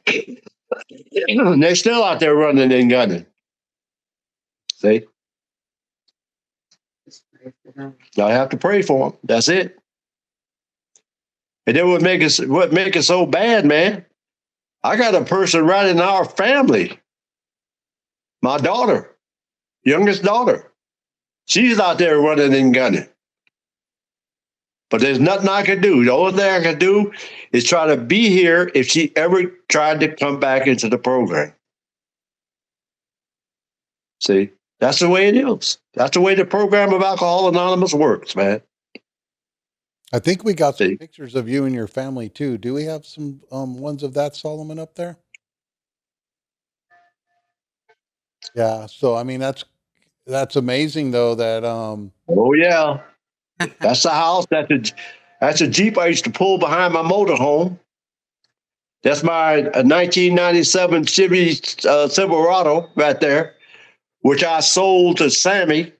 They're still out there running and gunning. See? Just pray for them. I have to pray for them. That's it. And then what make it so bad, man? I got a person right in our family. My daughter, youngest daughter. She's out there running and gunning. But there's nothing I can do. The only thing I can do is try to be here if she ever tried to come back into the program. See, that's the way it is. That's the way the program of Alcohol Anonymous works, man. I think we got some See? pictures of you and your family too. Do we have some ones of that, Solomon, up there? Yeah. So I mean, that's amazing though that Oh yeah. That's the house. That's a Jeep I used to pull behind my motorhome. That's my 1997 Chevy Silverado right there, which I sold to Sammy.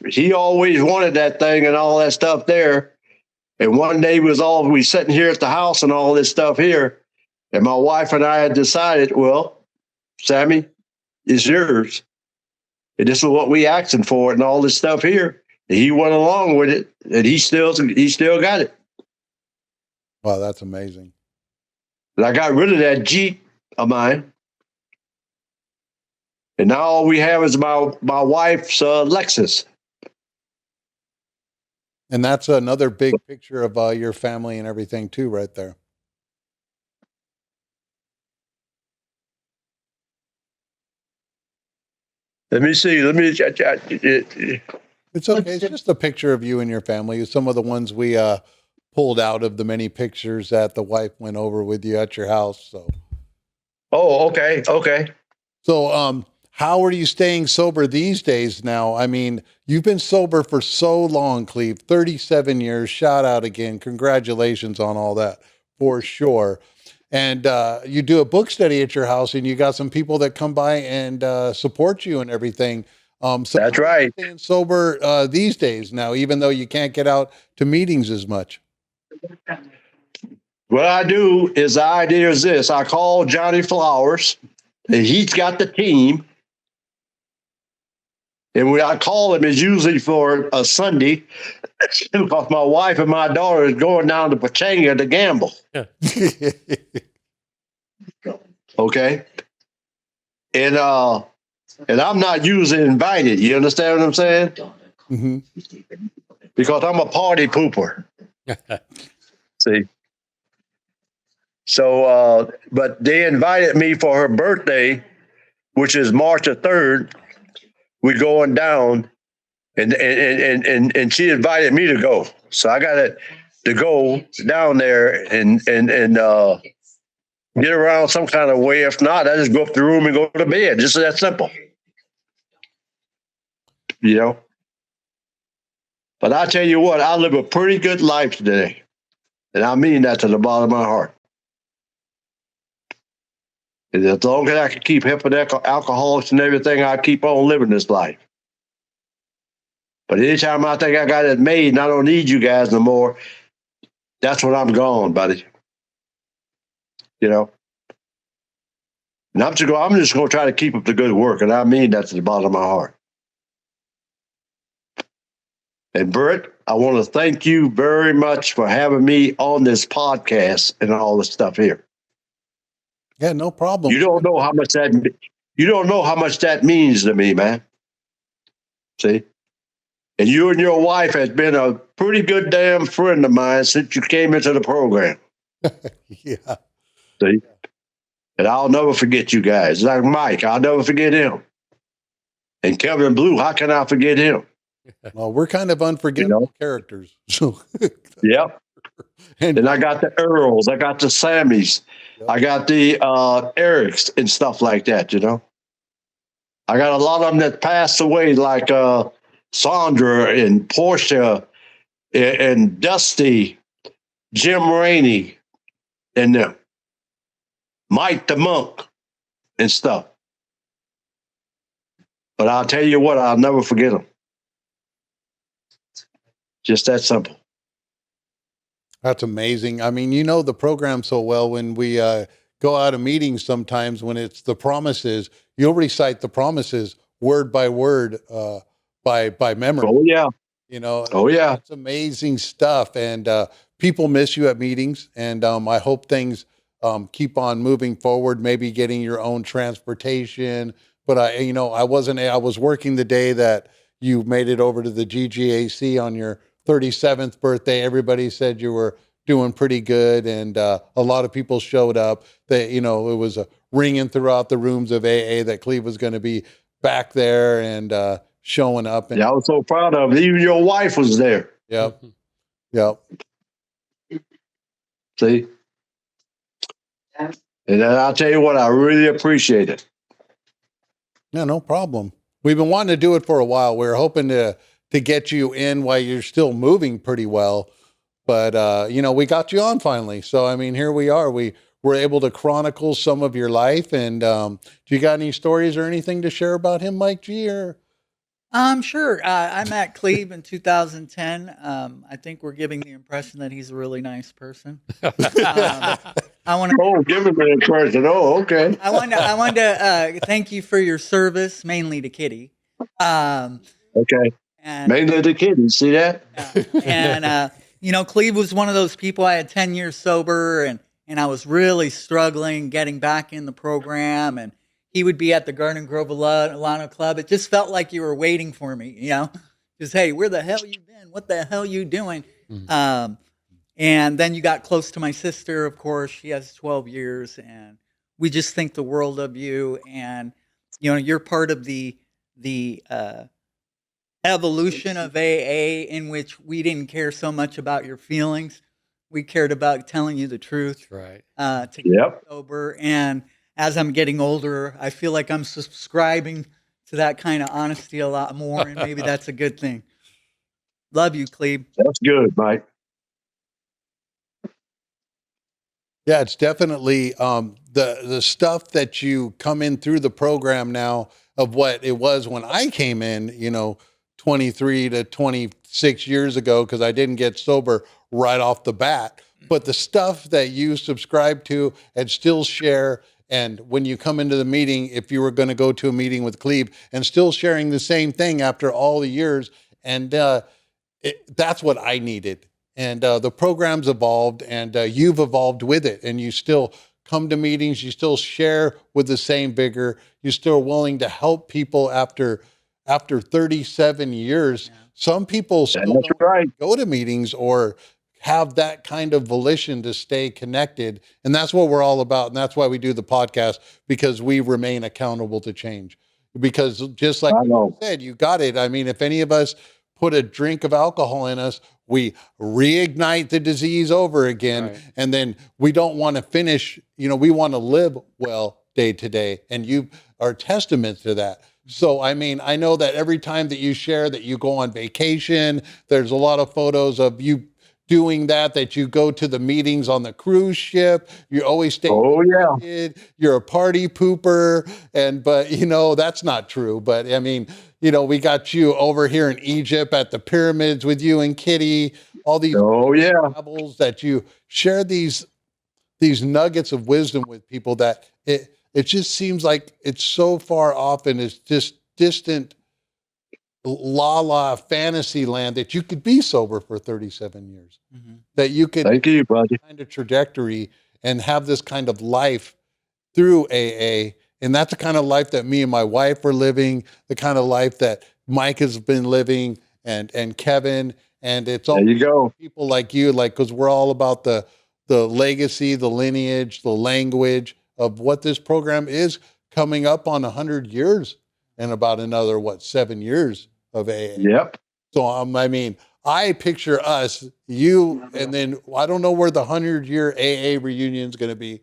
He always wanted that thing and all that stuff there. And one day we sitting here at the house and all this stuff here. And my wife and I had decided, well, Sammy, it's yours. And this is what we asking for and all this stuff here. And he went along with it, and he still got it. Wow, that's amazing. And I got rid of that Jeep of mine. And now all we have is my wife's Lexus. And that's another big picture of your family and everything too, right there. Let me see. It's okay. It's just a picture of you and your family. Some of the ones we pulled out of the many pictures that the wife went over with you at your house. So. Oh, okay. Okay. So, how are you staying sober these days now? I mean, you've been sober for so long, Cleve, 37 years. Shout out again. Congratulations on all that, for sure. And you do a book study at your house, and you got some people that come by and support you and everything. So That's right. Staying sober these days now, even though you can't get out to meetings as much. What I do is the idea is this. I call Johnny Flowers, and he's got the team. And when I call him, it's usually for a Sunday because my wife and my daughter is going down to Pachanga to gamble. Yeah. Okay. And I'm not usually invited. You understand what I'm saying? Mm-hmm. Because I'm a party pooper. See? So, but they invited me for her birthday, which is March the 3rd. We're going down, and she invited me to go. So I got to go down there and get around some kind of way. If not, I just go up the room and go to bed. Just that simple. You know? But I tell you what, I live a pretty good life today. And I mean that to the bottom of my heart. And as long as I can keep helping alcoholics and everything, I keep on living this life. But anytime I think I got it made and I don't need you guys no more, that's when I'm gone, buddy. You know? And I'm just going to try to keep up the good work. And I mean that to the bottom of my heart. And Bert, I want to thank you very much for having me on this podcast and all this stuff here. Yeah, no problem. You don't know how much that means to me, man. See? And you and your wife has been a pretty good damn friend of mine since you came into the program. Yeah. See? And I'll never forget you guys. Like Mike, I'll never forget him. And Kevin Blue, how can I forget him? Well, we're kind of unforgettable characters. So Yep. And I got the Earls, I got the Sammys, I got the Erics and stuff like that, you know. I got a lot of them that passed away, like Sandra and Portia and Dusty, Jim Rainey, and them. Mike the Monk and stuff. But I'll tell you what, I'll never forget them. Just that simple. That's amazing. I mean, you know the program so well. When we go out of meetings sometimes, when it's the promises, you'll recite the promises word by word by memory. Oh, yeah. You know, oh, yeah. That's amazing stuff. And people miss you at meetings. And I hope things keep on moving forward, maybe getting your own transportation. But I was working the day that you made it over to the GGAC on your 37th birthday. Everybody said you were doing pretty good. And a lot of people showed up. That, it was ringing throughout the rooms of AA that Cleve was going to be back there and showing up. And, yeah, I was so proud of it. Even your wife was there. Yep. Yep. See? And I'll tell you what, I really appreciate it. Yeah, no problem. We've been wanting to do it for a while. We were hoping to to get you in while you're still moving pretty well. But, you know, we got you on finally. So, I mean, here we are. We were able to chronicle some of your life. And do you got any stories or anything to share about him, Mike G? Or Sure. I met Cleve in 2010. I think we're giving the impression that he's a really nice person. I want to. Oh, give him an impression. Oh, okay. I wanted to thank you for your service, mainly to Kitty. Okay. And Mainly the kiddies. See that? and you know, Cleve was one of those people. I had 10 years sober, and I was really struggling getting back in the program. And he would be at the Garden Grove Alano Club. It just felt like you were waiting for me, you know, just, hey, where the hell you been? What the hell you doing? And then you got close to my sister, of course. She has 12 years, and we just think the world of you. And, you know, you're part of the evolution of AA, in which we didn't care so much about your feelings. We cared about telling you the truth. That's right. To Yep. get sober. And as I'm getting older, I feel like I'm subscribing to that kind of honesty a lot more, and maybe that's a good thing. Love you, Cleve. That's good, Mike. yeah, it's definitely the stuff that you come in through the program now of what it was when I came in, you know, 23 to 26 years ago, because I didn't get sober right off the bat. But the stuff that you subscribe to and still share, and when you come into the meeting, if you were going to go to a meeting with Cleve, and still sharing the same thing after all the years, and that's what I needed. And the program's evolved, and you've evolved with it, and you still come to meetings, you still share with the same vigor, you're still willing to help people after 37 years. Yeah. Some people still That's don't right. go to meetings or have that kind of volition to stay connected. And that's what we're all about. And that's why we do the podcast, because we remain accountable to change. Because just like I you know. said, you got it. I mean, if any of us put a drink of alcohol in us, we reignite the disease over again. Right. And then we don't want to finish, you know, we want to live well day to day. And you are testament to that. So, I mean, I know that every time that you share that you go on vacation, there's a lot of photos of you doing that you go to the meetings on the cruise ship. You always stay. Oh, yeah. Kid, you're a party pooper. But, you know, that's not true. But I mean, you know, we got you over here in Egypt at the pyramids with you and Kitty, all these Oh, yeah. travels that you share these nuggets of wisdom with people that it just seems like it's so far off and it's just distant la fantasy land that you could be sober for 37 years, that you could Thank you, buddy. kind of trajectory and have this kind of life through AA. And that's the kind of life that me and my wife are living, the kind of life that Mike has been living, and Kevin. And it's all There you go. people like you, like, because we're all about the legacy, the lineage, the language of what this program is, coming up on 100 years and about another, 7 years of AA. Yep. So, I mean, I picture us, you, and then I don't know where the 100-year AA reunion is going to be,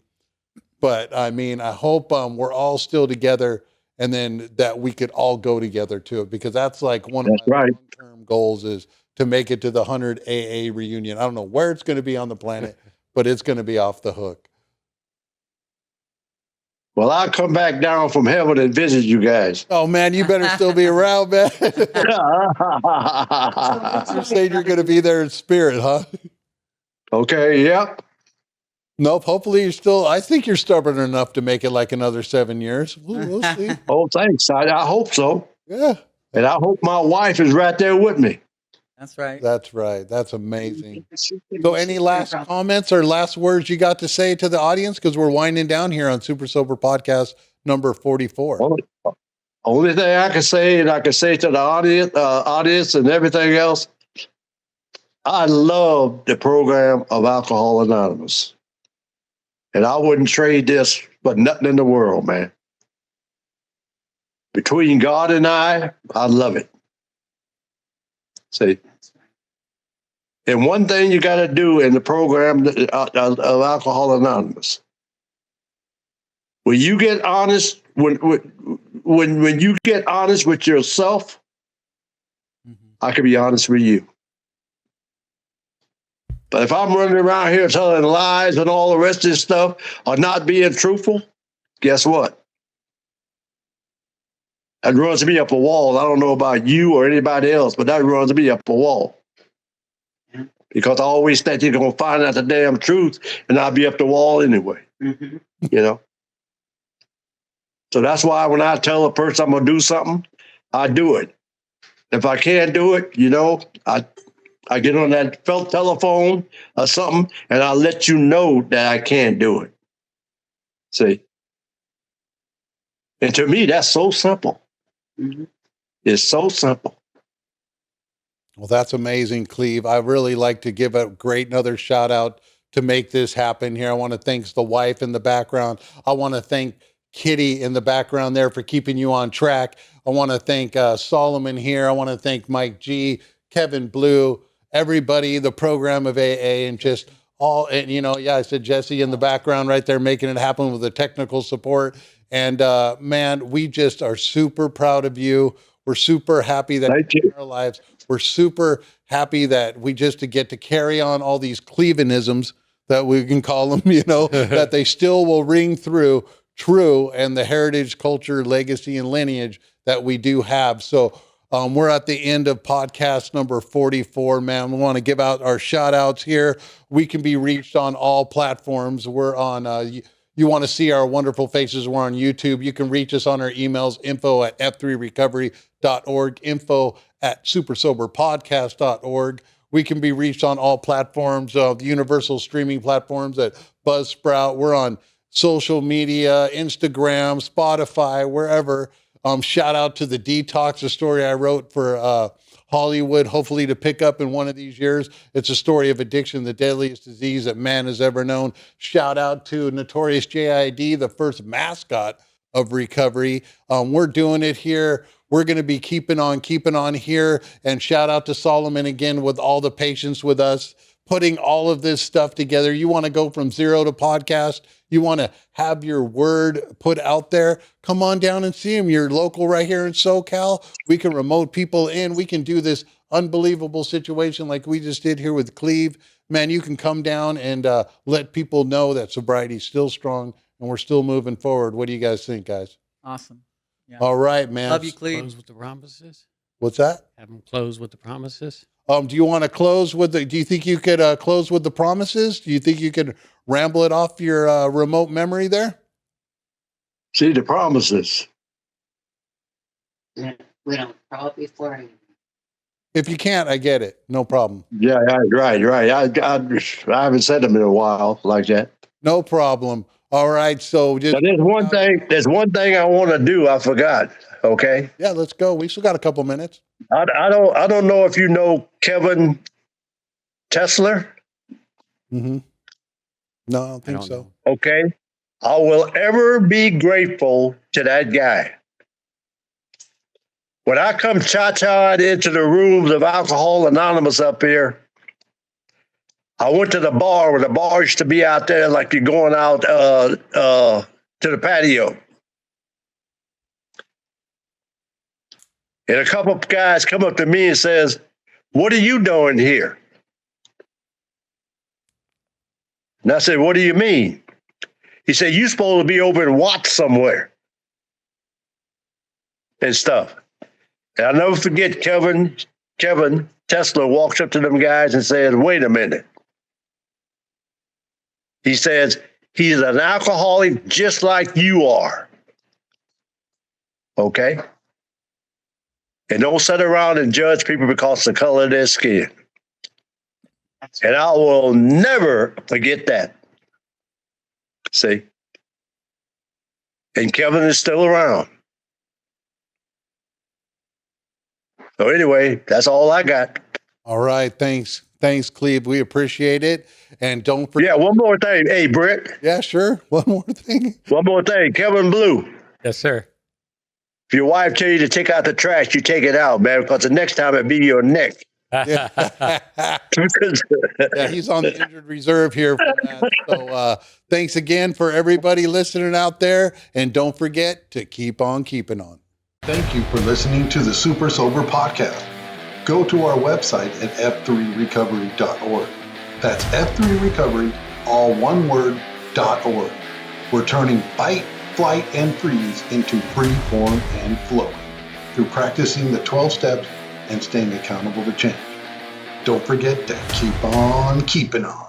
but I mean, I hope we're all still together, and then that we could all go together to it, because that's like one of That's my right. long-term goals is to make it to the 100 AA reunion. I don't know where it's going to be on the planet, but it's going to be off the hook. Well, I'll come back down from heaven and visit you guys. Oh man, you better still be around, man. You're saying you're going to be there in spirit, huh? Okay, yep. Nope. Hopefully you're still, I think you're stubborn enough to make it like another 7 years. We'll see. Oh, thanks. I hope so. Yeah. And I hope my wife is right there with me. That's right. That's right. That's amazing. So any last comments or last words you got to say to the audience? Because we're winding down here on Super Sober Podcast number 44. Only thing I can say, and I can say to the audience and everything else, I love the program of Alcohol Anonymous. And I wouldn't trade this for nothing in the world, man. Between God and I love it. See? And one thing you got to do in the program of Alcohol Anonymous, when you get honest, when you get honest with yourself, I can be honest with you. But if I'm running around here telling lies and all the rest of this stuff or not being truthful, guess what? That runs me up a wall. I don't know about you or anybody else, but that runs me up a wall. Because I always think you're going to find out the damn truth and I'll be up the wall anyway. Mhm. You know? So that's why when I tell a person I'm going to do something, I do it. If I can't do it, I get on that felt telephone or something, and I let you know that I can't do it. See? And to me, that's so simple. Mhm. It's so simple. Well, that's amazing, Cleve. I really like to give a great another shout out to make this happen here. I want to thank the wife in the background. I want to thank Kitty in the background there for keeping you on track. I want to thank Solomon here. I want to thank Mike G, Kevin Blue, everybody, the program of AA, and just all, and I said Jesse in the background right there making it happen with the technical support. And man, we just are super proud of you. We're super happy that Thank you're you. in our lives. We're super happy that we just to get to carry on all these Clevenisms that we can call them, that they still will ring through true and the heritage, culture, legacy, and lineage that we do have. So we're at the end of podcast number 44, man. We want to give out our shout outs here. We can be reached on all platforms. We're on, you want to see our wonderful faces, we're on YouTube. You can reach us on our emails, info@f3recovery.org, info@supersoberpodcast.org. We can be reached on all platforms, the universal streaming platforms at Buzzsprout. We're on social media, Instagram, Spotify, wherever. Shout out to the Detox, a story I wrote for Hollywood, hopefully to pick up in one of these years. It's a story of addiction, the deadliest disease that man has ever known. Shout out to Notorious JID, the first mascot of recovery. We're doing it here. We're going to be keeping on here. And shout out to Solomon again with all the patience with us, putting all of this stuff together. You want to go from zero to podcast? You want to have your word put out there? Come on down and see him. You're local right here in SoCal. We can remote people in. We can do this unbelievable situation like we just did here with Cleve. Man, you can come down and let people know that sobriety is still strong and we're still moving forward. What do you guys think, guys? Awesome. Yeah. All right, man. Love you, Cleve. Close with the promises. What's that? Have them close with the promises. Do you want to close with do you think you could close with the promises? Do you think you could ramble it off your remote memory there? See the promises. We don't crawl before him. If you can't, I get it. No problem. Yeah, right. I haven't said them in a while like that. No problem. All right. So just But there's one thing I want to do. I forgot. Okay. yeah, let's go. We still got a couple minutes. I don't know if you know Kevin Tesler. Mm-hmm. No, I don't think don't so. know. Okay. I will ever be grateful to that guy. When I come cha-cha'd into the rooms of Alcohol Anonymous up here, I went to the bar where the bar used to be out there like you're going out to the patio. And a couple of guys come up to me and says, "What are you doing here?" And I said, "What do you mean?" He said, "You're supposed to be over in Watts somewhere." And stuff. And I'll never forget Kevin Tesler walks up to them guys and says, "Wait a minute." He says, "He's an alcoholic just like you are." Okay? And don't sit around and judge people because of the color of their skin. And I will never forget that. See? And Kevin is still around. So anyway, that's all I got. All right. Thanks, Cleve. We appreciate it. And don't forget. Yeah, one more thing. Hey, Britt. Yeah, sure. One more thing. One more thing. Kevin Blue. Yes, sir. If your wife tell you to take out the trash, you take it out, man, because the next time it'll be your neck. Yeah. Yeah, he's on the injured reserve here for that. So thanks again for everybody listening out there. And don't forget to keep on keeping on. Thank you for listening to the Super Sober Podcast. go to our website at f3recovery.org. That's F3Recovery, all one word, .org. We're turning fight, flight, and freeze into free form and flow through practicing the 12 steps and staying accountable to change. Don't forget to keep on keeping on.